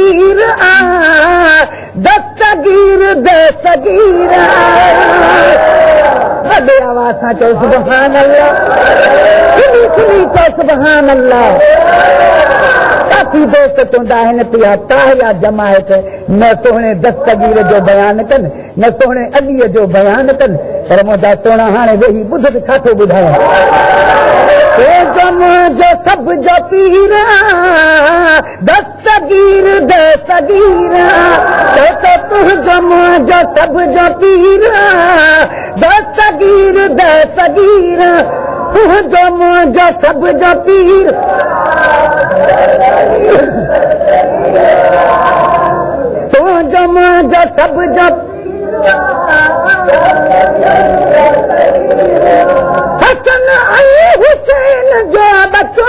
पीर दस्तगीर दस्तगीर वॾे आवाज़ सां चओ सुभान अल्लाह खुली खुली चओ सुभान अल्लाह काफ़ी दोस्त चवंदा आहिनि पिया ताहिया जमायत न सोहणे दस्तगीर जो बयानु कनि न सोहणे अलीअ जो बयानु कनि पर मुंहिंजा सोना हाणे वेही ॿुध त छा थो ॿुधायां जो सब जो पीर दस्तगीर दस्तगीर चो तुंहिंजो मुंहिंजो सब जो पीर दस्तगीर दस्तगीर तुंहिंजो मुंहिंजो सब जो पीर तुंहिंजो मुंहिंजो सब जो हसन ऐं हुसैन जो बचो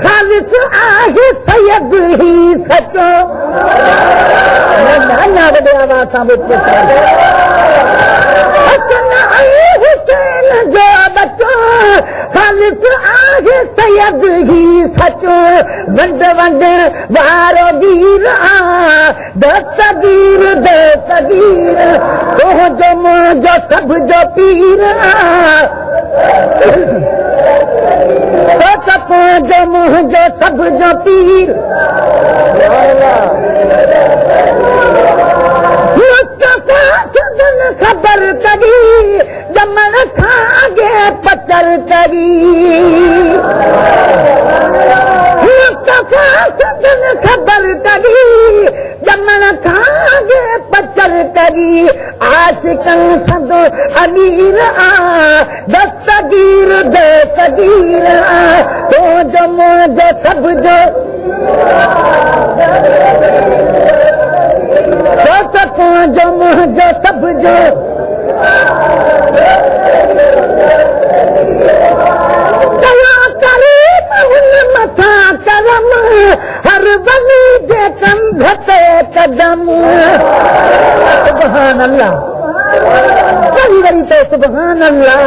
ख़ालिस आहे सैयद ही सचो अञा वॾे आवाज़ सां हसन ऐं हुसैन जो बचो ख़ालिस आहे सैयद ही सचो वंड वंड वारो वीर दस्तगीर दस्तगीर तुंहिंजो मुंहिंजो सब जो पीर तुंहिंजो मुंहिंजो सब जो पीर मुस्तफ़ा सदन ख़बर करी जमण खां अॻे पचर करी मुस्तफ़ा सदन ख़बर करी जमण खां अॻे पचर करी आशिकन सदो अमीर दस्तगीर दस्तगीर तुंहिंजो मुंहिंजो सब जो तुंहिंजो मुंहिंजो सब जो मथा करम हर वली जे कंध ते कदम सुभान अल्लाह वरी वरी तो सुभान अल्लाह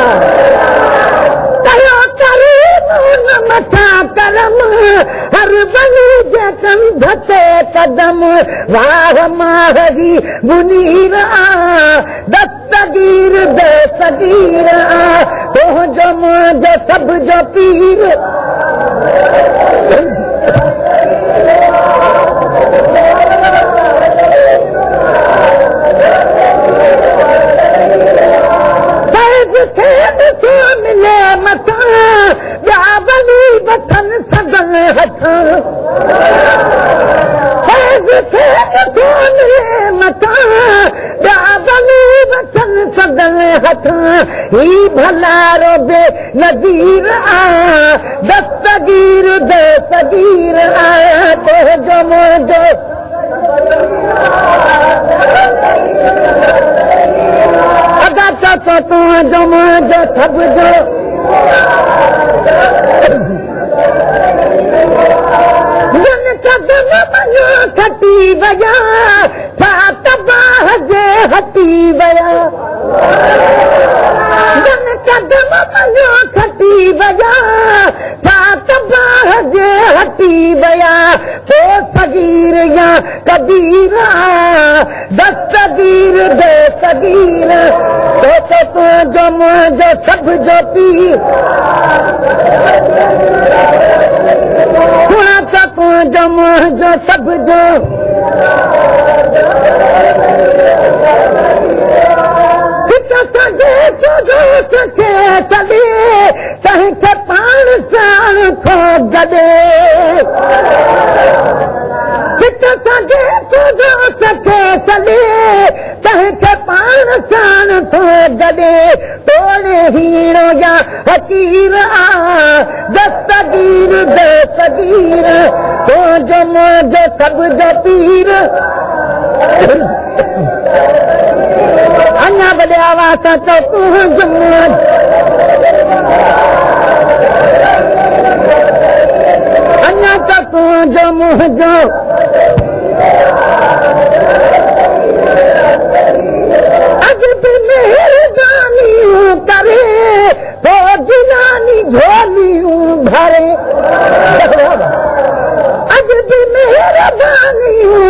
कयो करीम हुन मथा करम हर वली जे कंध ते कदम वाह माही मुनीर दस्तगीर दस्तगीर तुंहिंजो मुंहिंजो सब जो पीर मिले मथा ॿिया वली वठन सदन हथां मिले मथा ॿिया वली वठन सदन हथां ही भलारो बे नज़ीर दस्तगीर दस्तगीर तुंहिंजो मुंहिंजो अदा चो तुंहिंजो मुंहिंजो सब जो जन कदम मञो खटी वया छा तबाह जे हटी वया जन कदम मञो खटी वया छा तबाह जे हटी वया पोइ सगीर या कबीर दस्तगीर दस्तगीर तुंहिंजो मुंहिंजो सब जो पीर सुणा तुंहिंजो मुंहिंजो सब जो सिक सजे तुंहिंजो सखे सॾे तंहिंखे पाण साण थो गॾे सिक सजे तुंहिंजो सखे सॾे तंहिंखे पाण साण थो गॾे तोड़े हीणो या हकीर दस्तगीर दस्तगीर तुंहिंजो मुंहिंजो सब जो पीर अञा वॾे आवाज़ सां चओ तुंहिंजो अञा चओ तुंहिंजो मुंहिंजो अॼु बि मेहरबानियूं करे तो जिलानी झोलियूं भरे अॼु बि मेहरबानियूं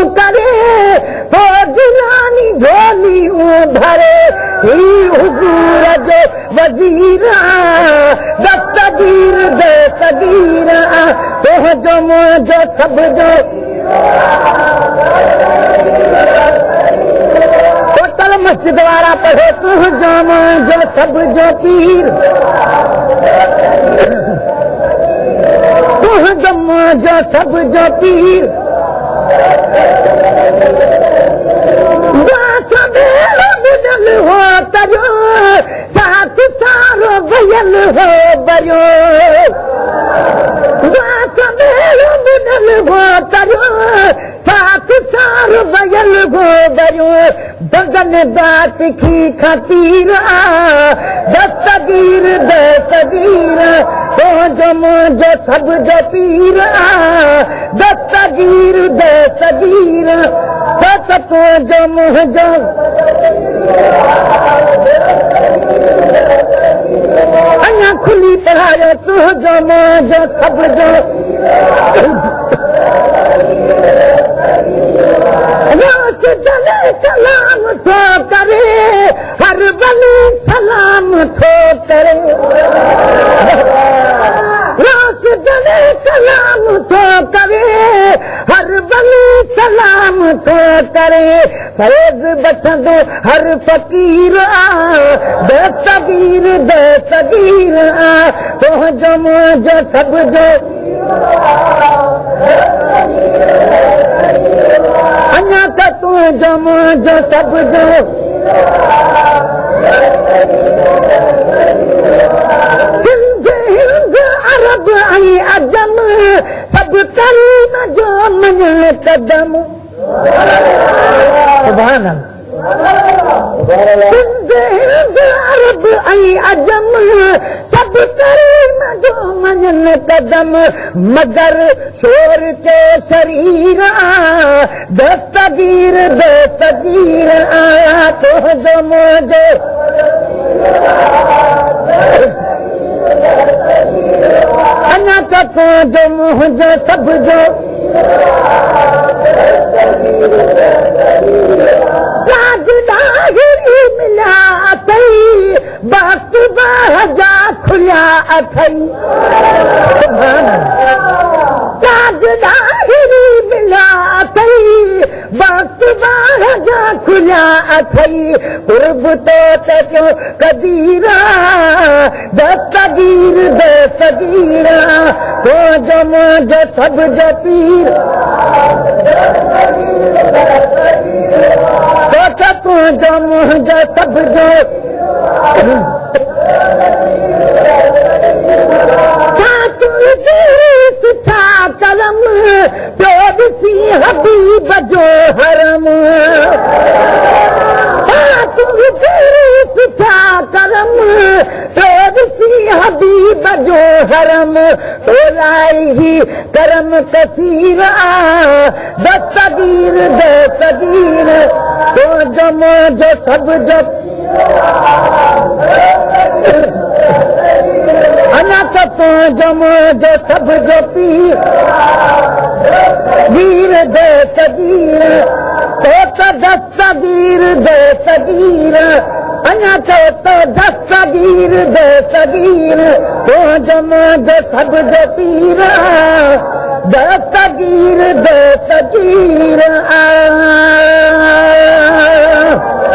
भरे ही हुजूर जो वज़ीर दस्तगीर दस्तगीर तुंहिंजो मुंहिंजो सभ जो टोटल मस्जिद वारा पढ़ो तुंहिंजो मुंहिंजो सभ जो पीर तुंहिंजो मुंहिंजो सभ जो पीर बुॾल हो तरियो साथ सारो भयल हो बरियो बुॾल हो तरियो साथ सारो भयल हो बरियो जगन दात की खतीर दस्तगीर दस्तगीर तुंहिंजो मुंहिंजो सभ जो पीर दस्तगीर दस्तगीर छो त तुंहिंजो मुंहिंजो अञा खुली पढ़ायो तुंहिंजो मुंहिंजो सभ जो रोस जले कलाम थो करे हर वली सलाम थो करे रोस जले कलाम थो करे हर वली सलाम थो करे फैज़ वठंदो हर फ़कीर दस्तगीर दस्तगीर तुंहिंजो मुंहिंजो सभ जो अञा त तुंहिंजो मुंहिंजो सभ जो सिंध हिंद अरब ऐं अजम सभु करीम जो मञण कदम सुभान सिंध हिंद अरब ऐं अजम सभु करीम जो मञण कदम मगर शोर के शरीर दस्तगीर दस्तगीर तुंहिंजो मुंहिंजो अञा त तुंहिंजो मुंहिंजो सभ जो राज ॾाहिरी मिलिया अथई वक़्त बाजा खुलिया अथई राज ॾाहिरी मिलिया अथई वक़्त बाजा खुलिया अथई कुर्ब तो क्यों कदीर दस्तगीर दस्तगीर तुंहिंजो मुंहिंजो सभ जो पीर तुंहिंजो मुंहिंजो सभ जो छा तुंहिंजी सुठा करम पियो ॾिसी हबीब जो हरम छा तुंहिंजी सुठा करम पियो ॾिसी हबीब जो हरम तोलाई ही करम कसीर दस्तगीर दस्तगीर तुंहिंजो मुंहिंजो सभ जो अञा त तुंहिंजो मुंहिंजो सभ जो पीर वीर दस्तगीर तो त दस्तगीर दस्तगीर अञा तो दस्तगीर दस्तगीर तुंहिंजो मुंहिंजो सभ जो पीर दस्तगीर दस्तगीर